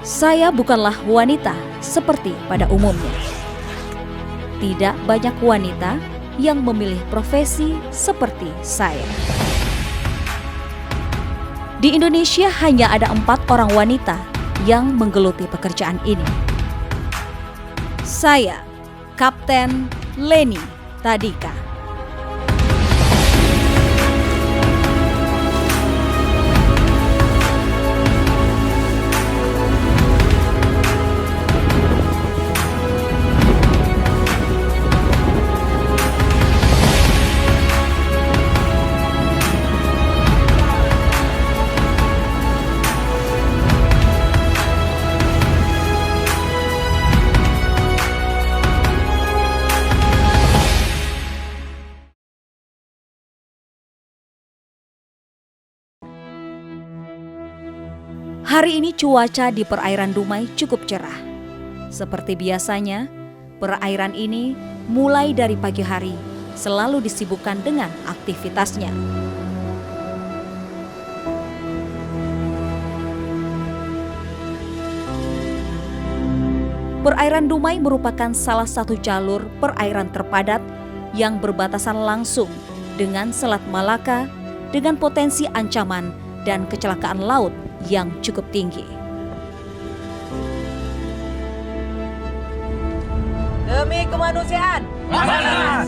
Saya bukanlah wanita seperti pada umumnya. Tidak banyak wanita yang memilih profesi seperti saya. Di Indonesia hanya ada 4 orang wanita yang menggeluti pekerjaan ini. Saya, Kapten Leni Tadika. Hari ini cuaca di perairan Dumai cukup cerah. Seperti biasanya, perairan ini mulai dari pagi hari selalu disibukkan dengan aktivitasnya. Perairan Dumai merupakan salah satu jalur perairan terpadat yang berbatasan langsung dengan Selat Malaka dengan potensi ancaman dan kecelakaan laut yang cukup tinggi. Demi kemanusiaan. Panas.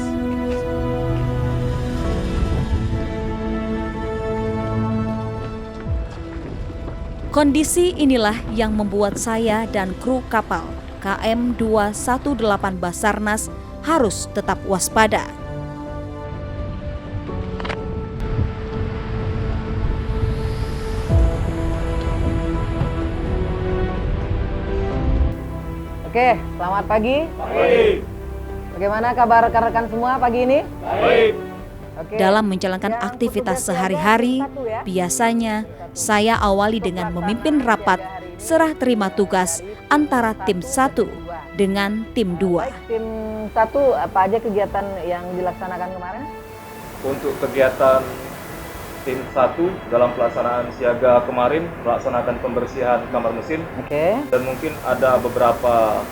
Kondisi inilah yang membuat saya dan kru kapal KM 218 Basarnas harus tetap waspada. Oke, selamat pagi. Baik. Bagaimana kabar rekan-rekan semua pagi ini? Baik. Oke. Dalam menjalankan Yang aktivitas petugas sehari-hari, siaga satu ya. biasanya saya awali dengan memimpin rapat serah terima tugas antara tim 1 dengan tim 2. Baik, tim 1 apa aja kegiatan yang dilaksanakan kemarin? Untuk kegiatan tim 1 dalam pelaksanaan siaga kemarin melaksanakan pembersihan kamar mesin Oke. dan mungkin ada beberapa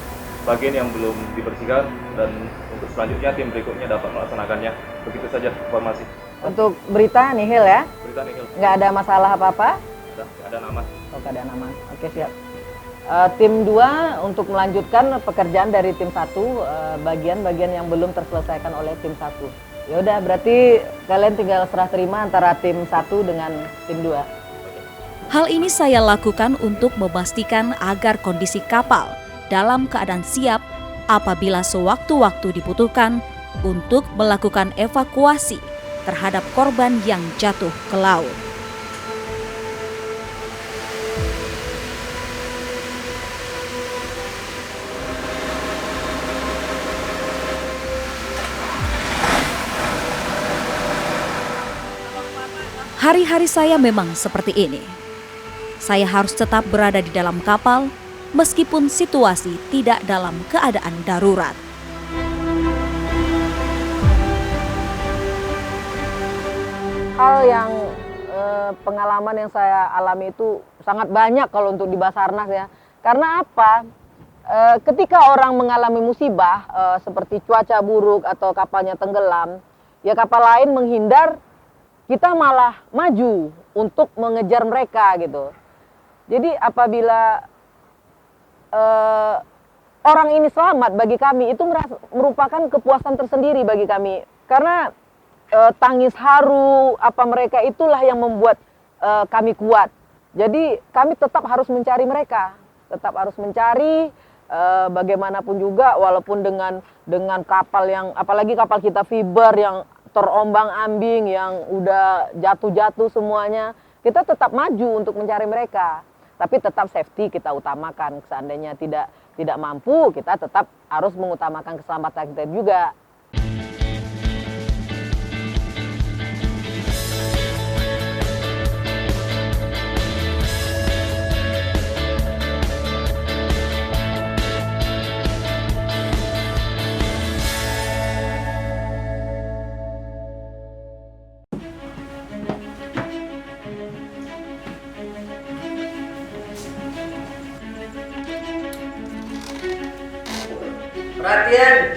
bagian yang belum dibersihkan dan untuk selanjutnya tim berikutnya dapat melaksanakannya. Begitu saja informasi. Untuk berita nihil ya? Berita nihil. Nggak ada masalah apa-apa? Sudah ada nama. Oh, nggak ada nama. Oke, siap. Tim 2 untuk melanjutkan pekerjaan dari tim 1, bagian-bagian yang belum terselesaikan oleh tim 1. Ya udah, berarti kalian tinggal serah terima antara tim 1 dengan tim 2. Hal ini saya lakukan untuk memastikan agar kondisi kapal dalam keadaan siap apabila sewaktu-waktu dibutuhkan untuk melakukan evakuasi terhadap korban yang jatuh ke laut. Hari-hari saya memang seperti ini. Saya harus tetap berada di dalam kapal meskipun situasi tidak dalam keadaan darurat. Hal yang pengalaman yang saya alami itu sangat banyak kalau untuk di Basarnas ya. Karena apa? Ketika orang mengalami musibah seperti cuaca buruk atau kapalnya tenggelam, ya kapal lain menghindar, kita malah maju untuk mengejar mereka gitu. Jadi apabila orang ini selamat bagi kami, itu merupakan kepuasan tersendiri bagi kami. Karena tangis haru apa mereka itulah yang membuat kami kuat. Jadi kami tetap harus mencari mereka, tetap harus mencari bagaimanapun juga, walaupun dengan kapal yang, apalagi kapal kita fiber yang terombang-ambing, yang udah jatuh-jatuh semuanya, kita tetap maju untuk mencari mereka. Tapi tetap safety kita utamakan. Seandainya tidak mampu, kita tetap harus mengutamakan keselamatan kita juga.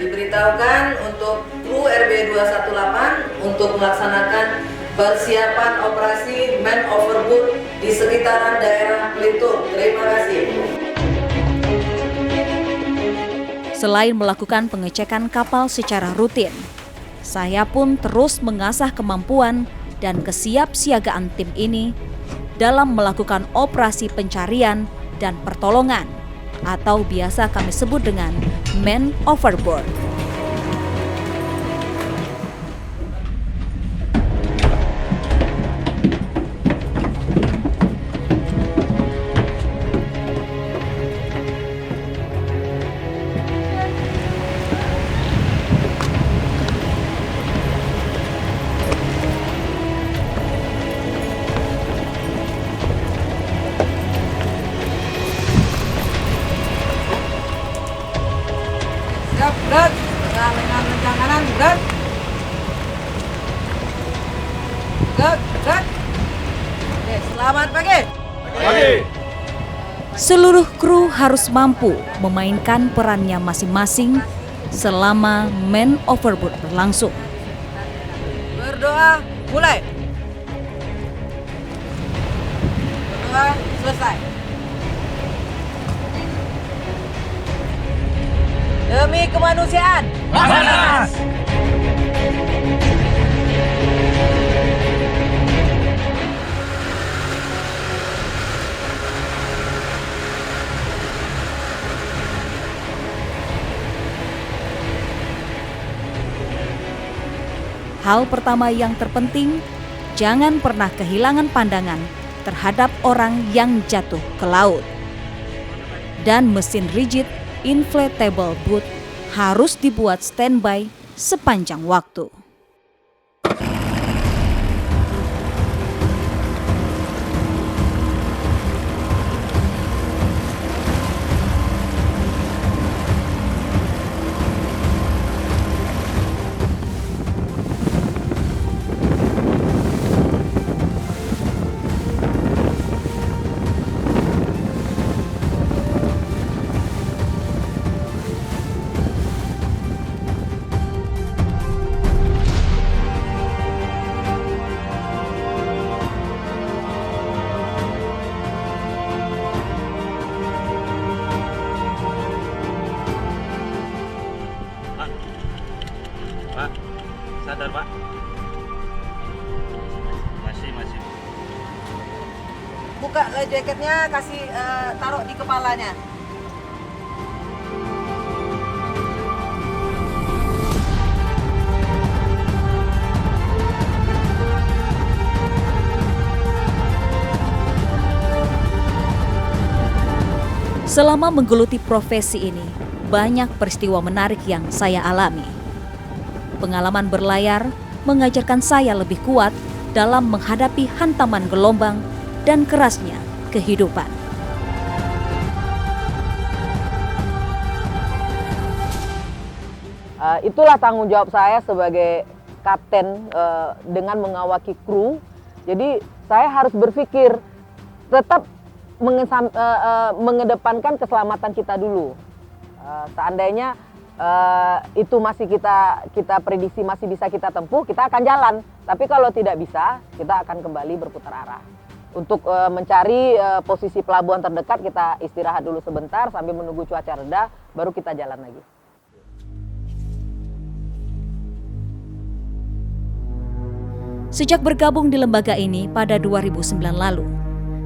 Diberitahukan untuk kru RB 218 untuk melaksanakan persiapan operasi man overboard di sekitaran daerah Belitung. Terima kasih. Selain melakukan pengecekan kapal secara rutin, saya pun terus mengasah kemampuan dan kesiapsiagaan tim ini dalam melakukan operasi pencarian dan pertolongan atau biasa kami sebut dengan man overboard. Siap, berat. Dengan lencang kanan, berat. Berat. Oke, selamat pagi. Seluruh kru harus mampu memainkan perannya masing-masing selama man overboard berlangsung. Berdoa, mulai. Berdoa, selesai. Demi kemanusiaan. Panas! Hal pertama yang terpenting, jangan pernah kehilangan pandangan terhadap orang yang jatuh ke laut. Dan mesin rigid inflatable boat harus dibuat standby sepanjang waktu. Pak, sadar Pak? Masih. Buka life jacketnya, kasih taruh di kepalanya. Selama menggeluti profesi ini, banyak peristiwa menarik yang saya alami. Pengalaman berlayar mengajarkan saya lebih kuat dalam menghadapi hantaman gelombang dan kerasnya kehidupan. Itulah tanggung jawab saya sebagai kapten dengan mengawaki kru. Jadi saya harus berpikir tetap mengedepankan keselamatan kita dulu. Seandainya itu masih kita prediksi masih bisa kita tempuh, kita akan jalan. Tapi kalau tidak bisa, kita akan kembali berputar arah. Untuk mencari posisi pelabuhan terdekat, kita istirahat dulu sebentar sambil menunggu cuaca reda, baru kita jalan lagi. Sejak bergabung di lembaga ini pada 2009 lalu,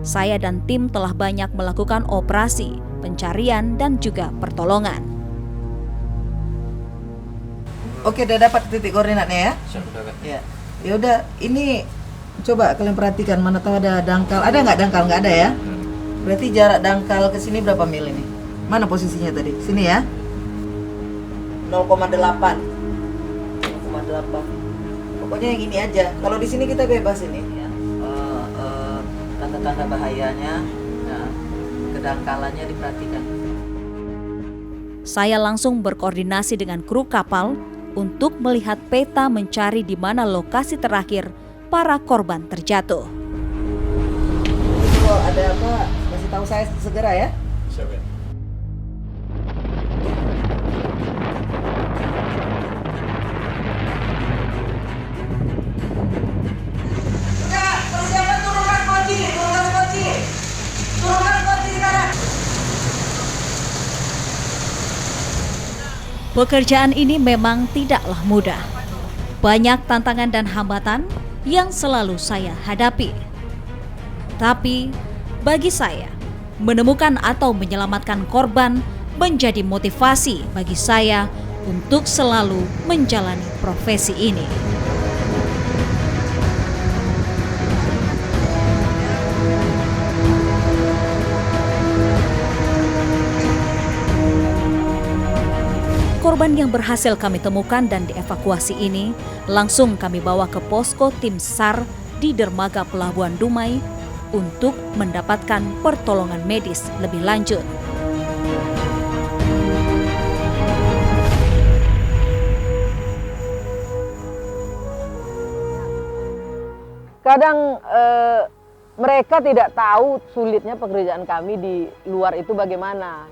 saya dan tim telah banyak melakukan operasi, pencarian, dan juga pertolongan. Oke, udah dapat titik koordinatnya ya? Ya. Ya udah, ini coba kalian perhatikan, mana tahu ada dangkal. Ada nggak dangkal? Nggak ada ya? Berarti jarak dangkal ke sini berapa mil ini? Mana posisinya tadi? Sini ya? 0,8. 0,8. Pokoknya yang ini aja. Kalau di sini kita bebas ini ya. Tanda-tanda bahayanya, nah, kedangkalannya diperhatikan. Saya langsung berkoordinasi dengan kru kapal untuk melihat peta mencari di mana lokasi terakhir para korban terjatuh. Kalau ada apa, kasih tahu saya segera ya. Siap ya. Pekerjaan ini memang tidaklah mudah. Banyak tantangan dan hambatan yang selalu saya hadapi. Tapi bagi saya, menemukan atau menyelamatkan korban menjadi motivasi bagi saya untuk selalu menjalani profesi ini. Korban yang berhasil kami temukan dan dievakuasi ini langsung kami bawa ke posko tim SAR di dermaga Pelabuhan Dumai untuk mendapatkan pertolongan medis lebih lanjut. Kadang mereka tidak tahu sulitnya pekerjaan kami di luar itu bagaimana.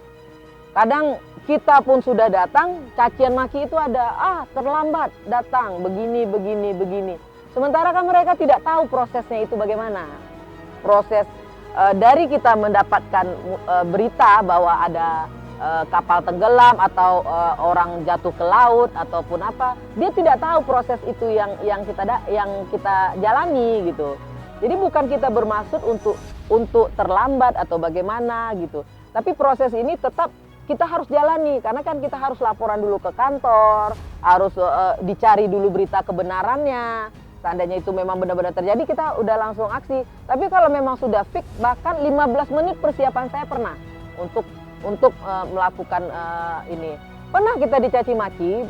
Kadang kita pun sudah datang, cacian maki itu ada, terlambat datang, begini. Sementara kan mereka tidak tahu prosesnya itu bagaimana. Proses dari kita mendapatkan berita bahwa ada kapal tenggelam atau orang jatuh ke laut ataupun apa, dia tidak tahu proses itu yang kita jalani gitu. Jadi bukan kita bermaksud untuk terlambat atau bagaimana gitu. Tapi proses ini tetap kita harus jalani, karena kan kita harus laporan dulu ke kantor, harus dicari dulu berita kebenarannya. Seandainya itu memang benar-benar terjadi, kita udah langsung aksi. Tapi kalau memang sudah fix, bahkan 15 menit persiapan saya pernah untuk melakukan ini. Pernah kita dicaci maki,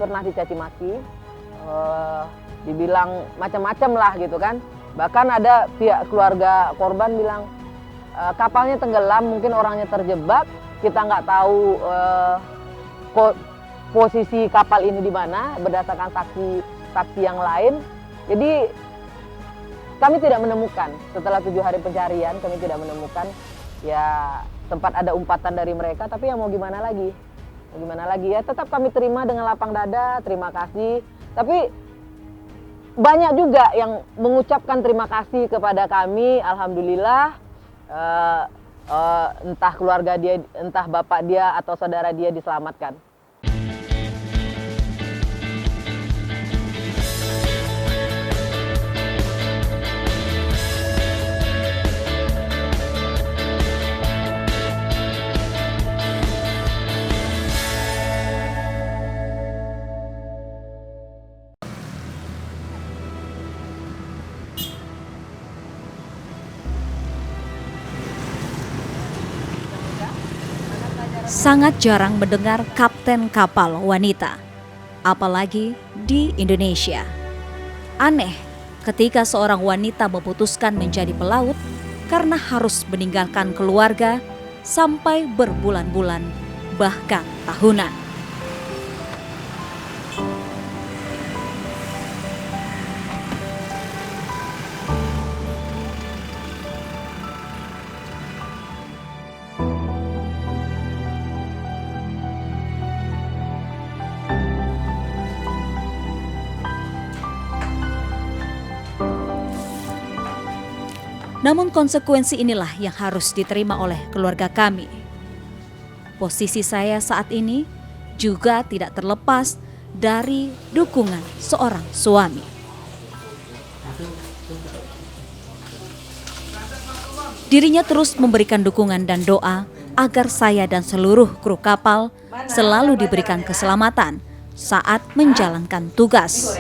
dibilang macam-macam lah gitu kan. Bahkan ada pihak keluarga korban bilang kapalnya tenggelam, mungkin orangnya terjebak. Kita nggak tahu posisi kapal ini di mana berdasarkan saksi yang lain. Jadi kami tidak menemukan, setelah 7 hari pencarian kami tidak menemukan. Ya sempat ada umpatan dari mereka, tapi ya mau gimana lagi ya, tetap kami terima dengan lapang dada, terima kasih. Tapi banyak juga yang mengucapkan terima kasih kepada kami, alhamdulillah. Entah keluarga dia, entah bapak dia atau saudara dia diselamatkan. Sangat jarang mendengar kapten kapal wanita, apalagi di Indonesia. Aneh ketika seorang wanita memutuskan menjadi pelaut karena harus meninggalkan keluarga sampai berbulan-bulan, bahkan tahunan. Namun konsekuensi inilah yang harus diterima oleh keluarga kami. Posisi saya saat ini juga tidak terlepas dari dukungan seorang suami. Dirinya terus memberikan dukungan dan doa agar saya dan seluruh kru kapal selalu diberikan keselamatan saat menjalankan tugas.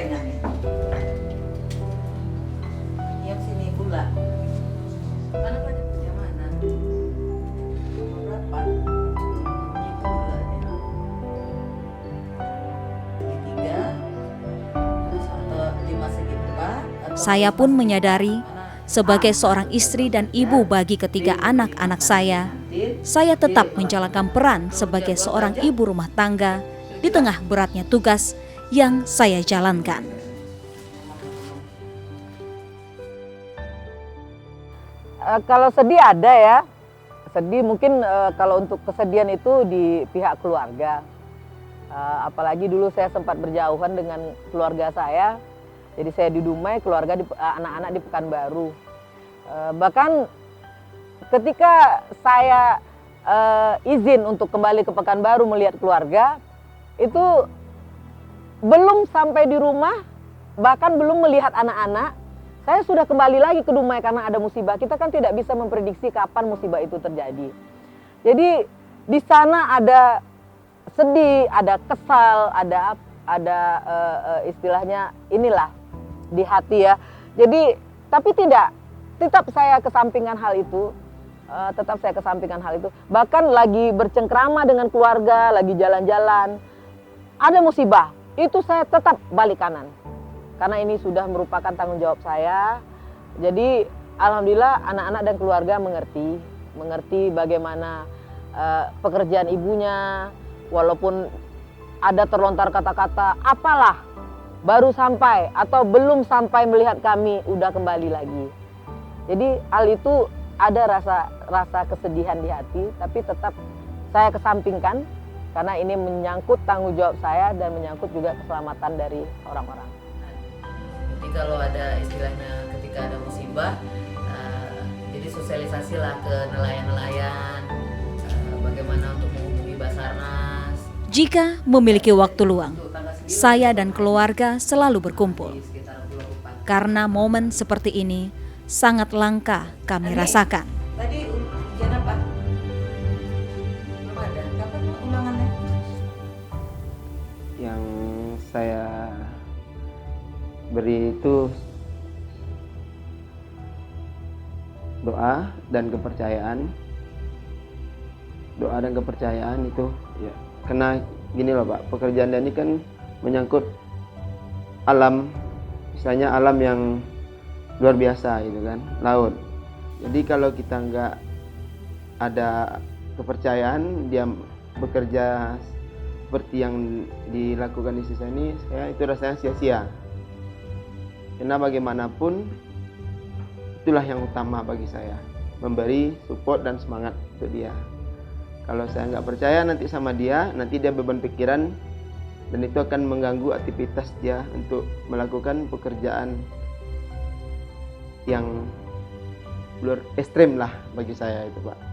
Saya pun menyadari sebagai seorang istri dan ibu bagi ketiga anak-anak saya tetap menjalankan peran sebagai seorang ibu rumah tangga di tengah beratnya tugas yang saya jalankan. Kalau sedih ada ya, sedih mungkin kalau untuk kesedihan itu di pihak keluarga. Apalagi dulu saya sempat berjauhan dengan keluarga saya. Jadi saya di Dumai, keluarga anak-anak di Pekanbaru. Bahkan ketika saya izin untuk kembali ke Pekanbaru melihat keluarga, itu belum sampai di rumah, bahkan belum melihat anak-anak, saya sudah kembali lagi ke Dumai karena ada musibah. Kita kan tidak bisa memprediksi kapan musibah itu terjadi. Jadi di sana ada sedih, ada kesal, ada istilahnya inilah di hati ya. Jadi tapi tetap saya kesampingkan hal itu. Bahkan lagi bercengkrama dengan keluarga, lagi jalan-jalan, ada musibah, itu saya tetap balik kanan. Karena ini sudah merupakan tanggung jawab saya. Jadi alhamdulillah anak-anak dan keluarga mengerti bagaimana pekerjaan ibunya, walaupun ada terlontar kata-kata, apalah, baru sampai atau belum sampai melihat kami, udah kembali lagi. Jadi hal itu ada rasa kesedihan di hati, tapi tetap saya kesampingkan karena ini menyangkut tanggung jawab saya dan menyangkut juga keselamatan dari orang-orang. Jadi kalau ada istilahnya ketika ada musibah, jadi sosialisasi lah ke nelayan-nelayan, bagaimana untuk menghubungi Basarnas. Jika memiliki waktu luang, saya dan keluarga selalu berkumpul. Karena momen seperti ini sangat langka kami rasakan. Tadi ujian apa? Belum ada. Kapan ulangannya? Yang saya beri itu doa dan kepercayaan. Doa dan kepercayaan itu ya. Karena gini loh Pak, pekerjaan ini kan menyangkut alam, misalnya alam yang luar biasa gitu kan, laut. Jadi kalau kita nggak ada kepercayaan dia bekerja seperti yang dilakukan di sisa ini, saya itu rasanya sia-sia. Karena bagaimanapun itulah yang utama bagi saya, memberi support dan semangat untuk dia. Kalau saya nggak percaya nanti sama dia, nanti dia beban pikiran dan itu akan mengganggu aktivitas dia untuk melakukan pekerjaan yang luar ekstrem lah bagi saya itu Pak.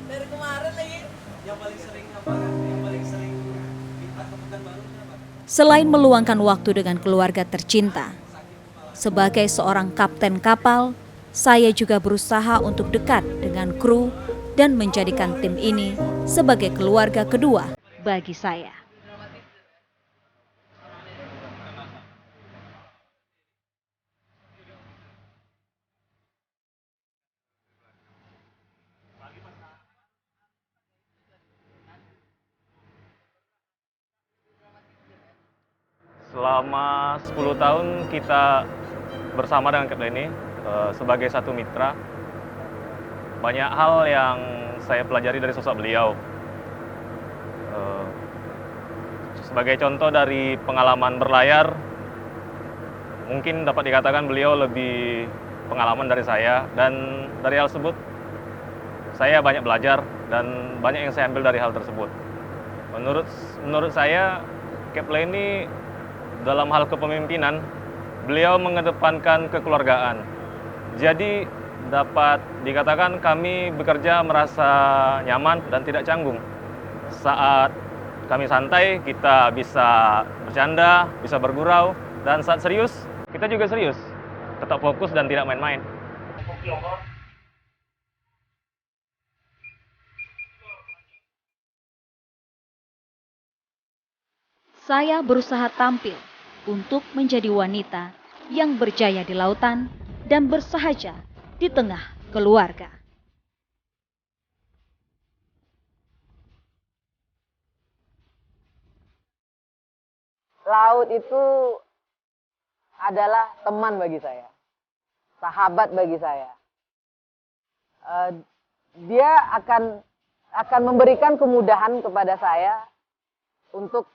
Dari kemarin lagi. Yang paling sering kita kebukan baru apa? Selain meluangkan waktu dengan keluarga tercinta, sebagai seorang kapten kapal, saya juga berusaha untuk dekat dengan kru dan menjadikan tim ini sebagai keluarga kedua bagi saya. Selama 10 tahun kita bersama dengan Kapten ini sebagai satu mitra. Banyak hal yang saya pelajari dari sosok beliau. Sebagai contoh dari pengalaman berlayar, mungkin dapat dikatakan beliau lebih pengalaman dari saya, dan dari hal tersebut saya banyak belajar dan banyak yang saya ambil dari hal tersebut. Menurut saya, Kapten ini dalam hal kepemimpinan, beliau mengedepankan kekeluargaan. Jadi dapat dikatakan kami bekerja merasa nyaman dan tidak canggung. Saat kami santai, kita bisa bercanda, bisa bergurau, dan saat serius, kita juga serius. Tetap fokus dan tidak main-main. Saya berusaha tampil untuk menjadi wanita yang berjaya di lautan dan bersahaja di tengah keluarga. Laut itu adalah teman bagi saya, sahabat bagi saya. Dia akan memberikan kemudahan kepada saya untuk